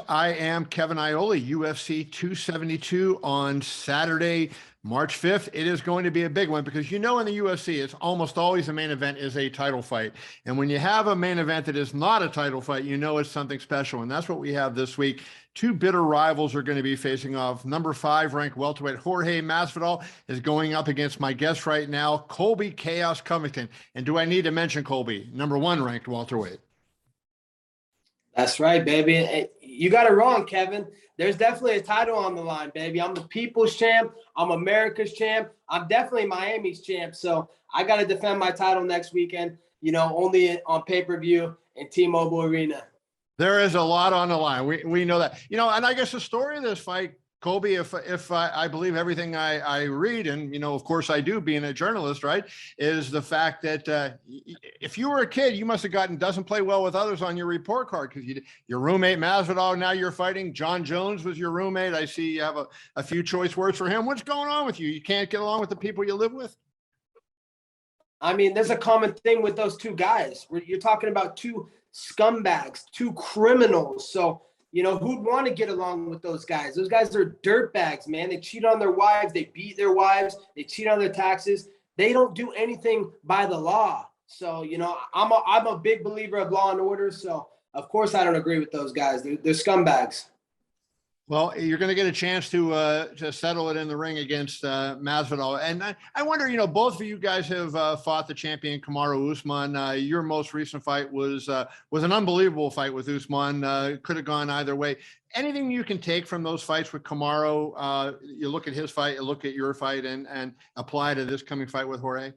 I am Kevin Iole, UFC 272 on Saturday, March 5th. It is going to be a big one because in the UFC, it's almost always the main event is a title fight. And when you have a main event that is not a title fight, it's something special. And that's what we have this week. Two bitter rivals are going to be facing off. Number 5 ranked welterweight Jorge Masvidal is going up against my guest right now, Colby Chaos Covington. And do I need to mention Colby, number 1 ranked welterweight? That's right, baby. You got it wrong, Kevin. There's definitely a title on the line, baby. I'm the people's champ. I'm America's champ. I'm definitely Miami's champ. So I got to defend my title next weekend, only on pay-per-view and T-Mobile Arena. There is a lot on the line. We know that. And I guess the story of this fight, Colby, if I believe everything I read, and, of course I do being a journalist, right, is the fact that if you were a kid, you must have gotten doesn't play well with others on your report card because your roommate Masvidal, now you're fighting. John Jones was your roommate. I see you have a few choice words for him. What's going on with you? You can't get along with the people you live with? I mean, there's a common thing with those two guys. You're talking about two scumbags, two criminals. So, who'd want to get along with those guys? Those guys are dirtbags, man. They cheat on their wives. They beat their wives. They cheat on their taxes. They don't do anything by the law. So, I'm a big believer of law and order. So, of course, I don't agree with those guys. They're scumbags. Well, you're going to get a chance to settle it in the ring against Mouseville. And I wonder, both of you guys have fought the champion Kamaru Usman. Your most recent fight was an unbelievable fight with Usman. Could have gone either way. Anything you can take from those fights with Kamaru? You look at his fight, you look at your fight, and apply to this coming fight with Jorge.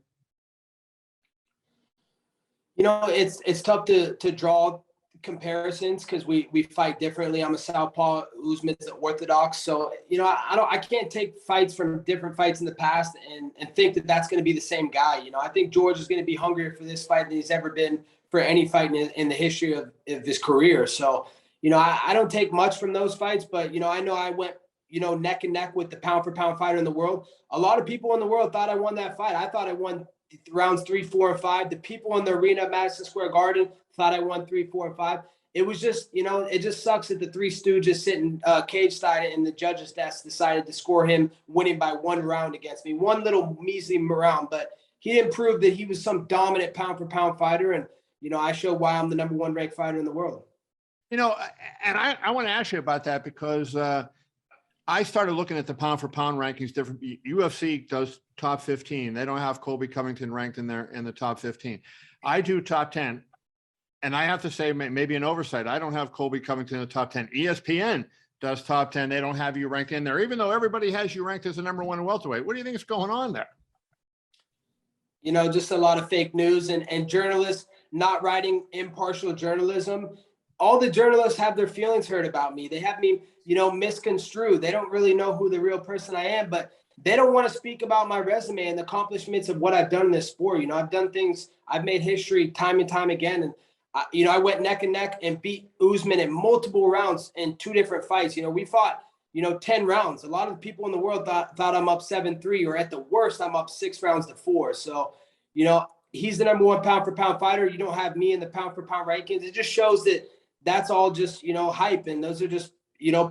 It's tough to draw comparisons because we fight differently. I'm a southpaw, Usman's an orthodox, so I can't take fights from different fights in the past and think that that's going to be the same guy. I think George is going to be hungrier for this fight than he's ever been for any fight in the history of his career. So I don't take much from those fights, but I know I went neck and neck with the pound for pound fighter in the world. A lot of people in the world thought I won that fight. I thought I won rounds 3, 4, and 5. The people in the arena at Madison Square Garden thought I won 3, 4, and 5. It was just, it just sucks that the Three Stooges sitting cage side and the judges' desk decided to score him winning by 1 round against me. One little measly round, but he didn't prove that he was some dominant pound for pound fighter. And, I showed why I'm the number 1 ranked fighter in the world. And I want to ask you about that because I started looking at the pound for pound rankings different. UFC does top 15. They don't have Colby Covington ranked in the top 15. I do top 10. And I have to say, maybe an oversight. I don't have Colby Covington in the top 10. ESPN does top 10. They don't have you ranked in there, even though everybody has you ranked as the number 1 welterweight. What do you think is going on there? Just a lot of fake news and journalists not writing impartial journalism. All the journalists have their feelings hurt about me. They have me, misconstrued. They don't really know who the real person I am, but they don't want to speak about my resume and the accomplishments of what I've done in this sport. I've done things, I've made history time and time again. And, I went neck and neck and beat Usman in multiple rounds in 2 different fights. We fought, 10 rounds. A lot of the people in the world thought I'm up 7-3, or at the worst, I'm up 6 rounds to 4. So, he's the number 1 pound for pound fighter. You don't have me in the pound for pound rankings. It just shows that that's all just, hype. And those are just,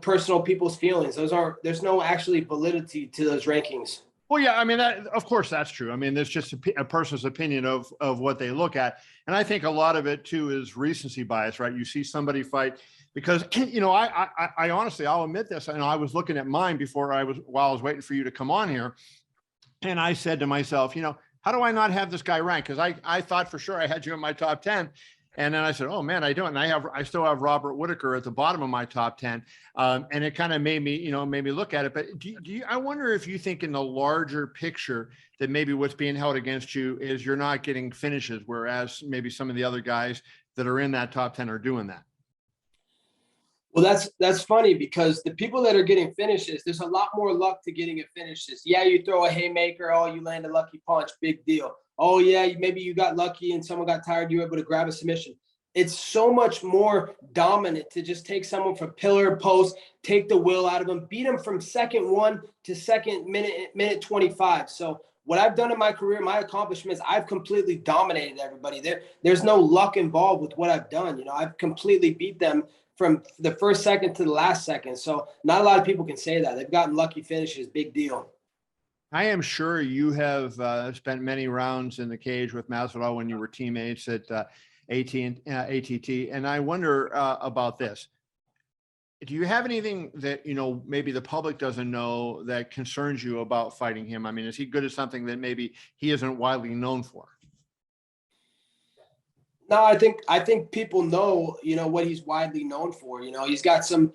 personal people's feelings. There's no actually validity to those rankings. Well, yeah, I mean, of course, that's true. I mean, there's just a person's opinion of what they look at. And I think a lot of it, too, is recency bias, right? You see somebody fight because, I honestly, I'll admit this. I was looking at mine while I was waiting for you to come on here. And I said to myself, how do I not have this guy ranked? Because I thought for sure I had you in my top 10. And then I said, oh man, I don't. And I still have Robert Whitaker at the bottom of my top 10. And it kind of made me look at it. But I wonder if you think in the larger picture that maybe what's being held against you is you're not getting finishes, whereas maybe some of the other guys that are in that top 10 are doing that. Well, that's funny because the people that are getting finishes, there's a lot more luck to getting a finishes. Yeah, you throw a haymaker, oh, you land a lucky punch, big deal. Oh, yeah, maybe you got lucky and someone got tired, you were able to grab a submission. It's so much more dominant to just take someone from pillar, post, take the will out of them, beat them from second 1 to second minute 25. So what I've done in my career, my accomplishments, I've completely dominated everybody. There's no luck involved with what I've done. I've completely beat them from the first second to the last second. So not a lot of people can say that. They've gotten lucky finishes, big deal. I am sure you have spent many rounds in the cage with Masvidal when you were teammates at ATT. And I wonder about this. Do you have anything that, maybe the public doesn't know that concerns you about fighting him? I mean, is he good at something that maybe he isn't widely known for? No, I think people know, what he's widely known for. He's got some,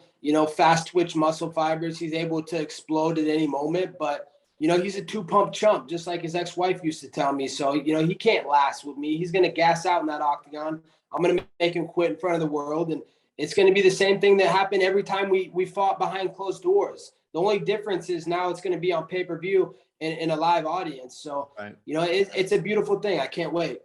fast twitch muscle fibers. He's able to explode at any moment, but he's a two-pump chump, just like his ex-wife used to tell me. So, he can't last with me. He's going to gas out in that octagon. I'm going to make him quit in front of the world. And it's going to be the same thing that happened every time we fought behind closed doors. The only difference is now it's going to be on pay-per-view in a live audience. So, right. It's a beautiful thing. I can't wait.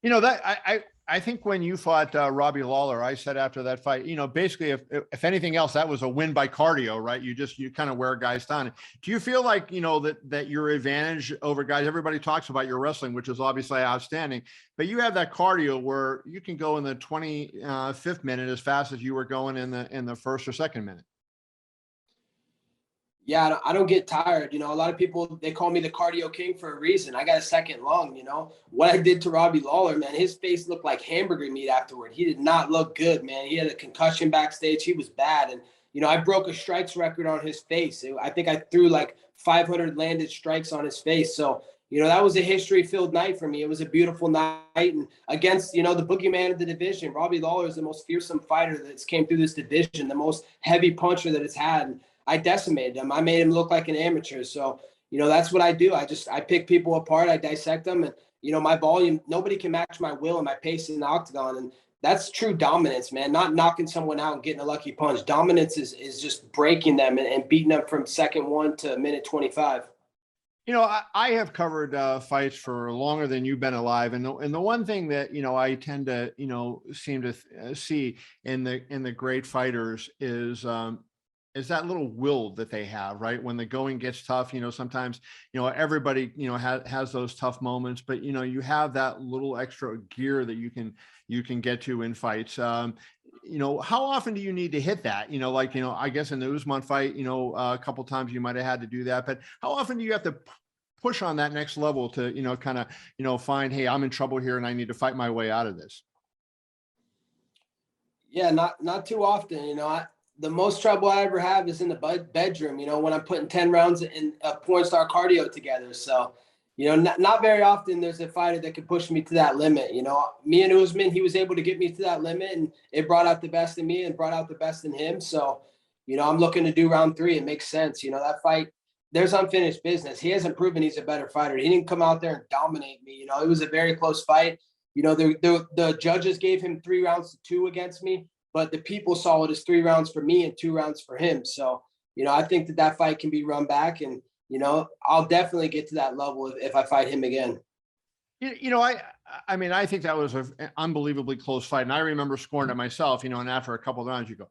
That I think when you fought Robbie Lawler, I said after that fight, basically, if anything else, that was a win by cardio, right? You kind of wear guys down. Do you feel like, that your advantage over guys, everybody talks about your wrestling, which is obviously outstanding, but you have that cardio where you can go in the 25th minute as fast as you were going in the first or second minute? Yeah, I don't get tired. A lot of people, they call me the cardio king for a reason. I got a second lung. What I did to Robbie Lawler, man, his face looked like hamburger meat afterward. He did not look good, man. He had a concussion backstage. He was bad. And, I broke a strikes record on his face. I think I threw like 500 landed strikes on his face. So, that was a history-filled night for me. It was a beautiful night. And against, the boogeyman of the division, Robbie Lawler is the most fearsome fighter that's came through this division, the most heavy puncher that it's had. And I decimated him. I made him look like an amateur. So, that's what I do. I pick people apart. I dissect them. And, my volume, nobody can match my will and my pace in the octagon. And that's true dominance, man, not knocking someone out and getting a lucky punch. Dominance is just breaking them and beating them from second 1 to minute 25. I have covered fights for longer than you've been alive. And the one thing that, I tend to, seem to see in the great fighters is that little will that they have, right? When the going gets tough, sometimes, everybody, has those tough moments, but, you have that little extra gear that you can get to in fights. How often do you need to hit that? I guess in the Usman fight, a couple times you might've had to do that, but how often do you have to push on that next level to, kind of, find, hey, I'm in trouble here and I need to fight my way out of this? Yeah, not too often. The most trouble I ever have is in the bedroom, when I'm putting 10 rounds in a porn star cardio together. So, not very often there's a fighter that can push me to that limit. Me and Usman, he was able to get me to that limit, and it brought out the best in me and brought out the best in him. So, I'm looking to do round 3. It makes sense. That fight, there's unfinished business. He hasn't proven he's a better fighter. He didn't come out there and dominate me. It was a very close fight. The judges gave him 3 rounds to 2 against me, but the people saw it as 3 rounds for me and 2 rounds for him. So, I think that fight can be run back, and, I'll definitely get to that level if I fight him again. I mean, I think that was an unbelievably close fight. And I remember scoring it myself, and after a couple of rounds, you go,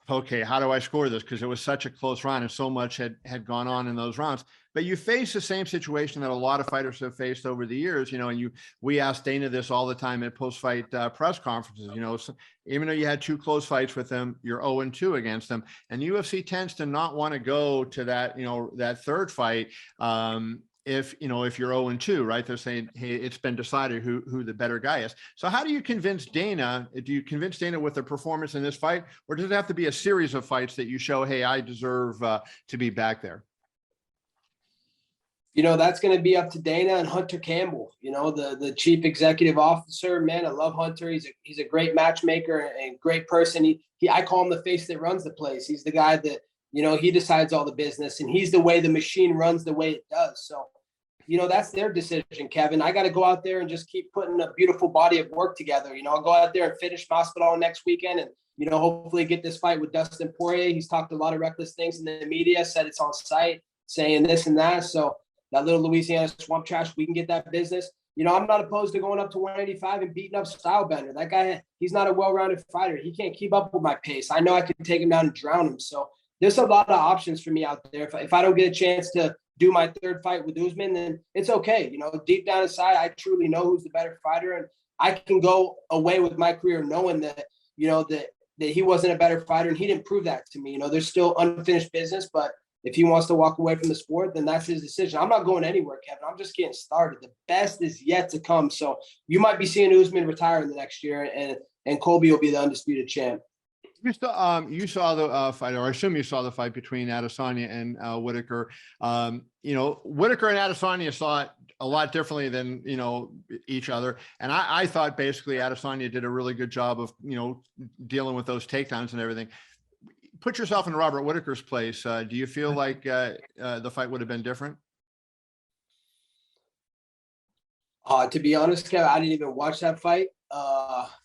okay, how do I score this? Because it was such a close round and so much had gone on in those rounds. But you face the same situation that a lot of fighters have faced over the years, and we ask Dana this all the time at post-fight press conferences, so even though you had 2 close fights with them, you're 0-2 against them. And UFC tends to not want to go to that, that third fight. If you're 0-2, right? They're saying, hey, it's been decided who the better guy is. So how do you convince Dana? Do you convince Dana with the performance in this fight, or does it have to be a series of fights that you show, hey, I deserve to be back there? That's going to be up to Dana and Hunter Campbell, the chief executive officer. Man, I love Hunter. He's a great matchmaker and great person. I call him the face that runs the place. He's the guy that, he decides all the business, and he's the way the machine runs the way it does. So, that's their decision, Kevin. I got to go out there and just keep putting a beautiful body of work together. I'll go out there and finish Masvidal next weekend and, hopefully get this fight with Dustin Poirier. He's talked a lot of reckless things in the media, said it's on site, saying this and that. So that little Louisiana swamp trash, we can get that business. I'm not opposed to going up to 185 and beating up Stylebender. That guy, he's not a well-rounded fighter. He can't keep up with my pace. I know I can take him down and drown him. So there's a lot of options for me out there. If I don't get a chance to do my third fight with Usman, then it's okay. Deep down inside, I truly know who's the better fighter, and I can go away with my career knowing that, that he wasn't a better fighter, and he didn't prove that to me. You know, there's still unfinished business, but if he wants to walk away from the sport, then that's his decision. I'm not going anywhere, Kevin. I'm just getting started. The best is yet to come. So you might be seeing Usman retire in the next year, and Colby will be the undisputed champ. You saw the fight, or I assume you saw the fight between Adesanya and Whitaker. You know, Whitaker and Adesanya saw it a lot differently than, you know, each other. And I thought basically Adesanya did a really good job of, you know, dealing with those takedowns and everything. Put yourself in Robert Whitaker's place. Do you feel like the fight would have been different? To be honest, Kevin, I didn't even watch that fight.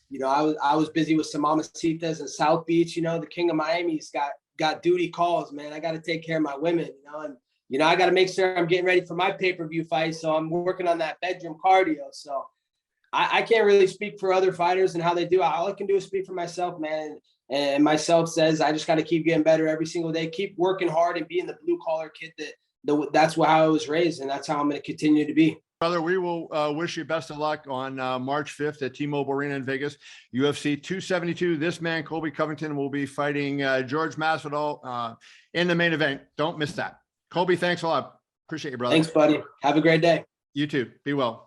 You know, I was busy with some mamacitas in South Beach. You know, the King of Miami's got duty calls, man. I got to take care of my women, you know, and you know, I got to make sure I'm getting ready for my pay-per-view fight. So I'm working on that bedroom cardio. So I can't really speak for other fighters and how they do. All I can do is speak for myself, man. And myself says I just got to keep getting better every single day, keep working hard and being the blue collar kid that's how I was raised, and that's how I'm going to continue to be. Brother, we will wish you best of luck on March 5th at T-Mobile Arena in Vegas. UFC 272. This man, Colby Covington, will be fighting Jorge Masvidal in the main event. Don't miss that. Colby, thanks a lot. Appreciate you, brother. Thanks, buddy. Have a great day. You too. Be well.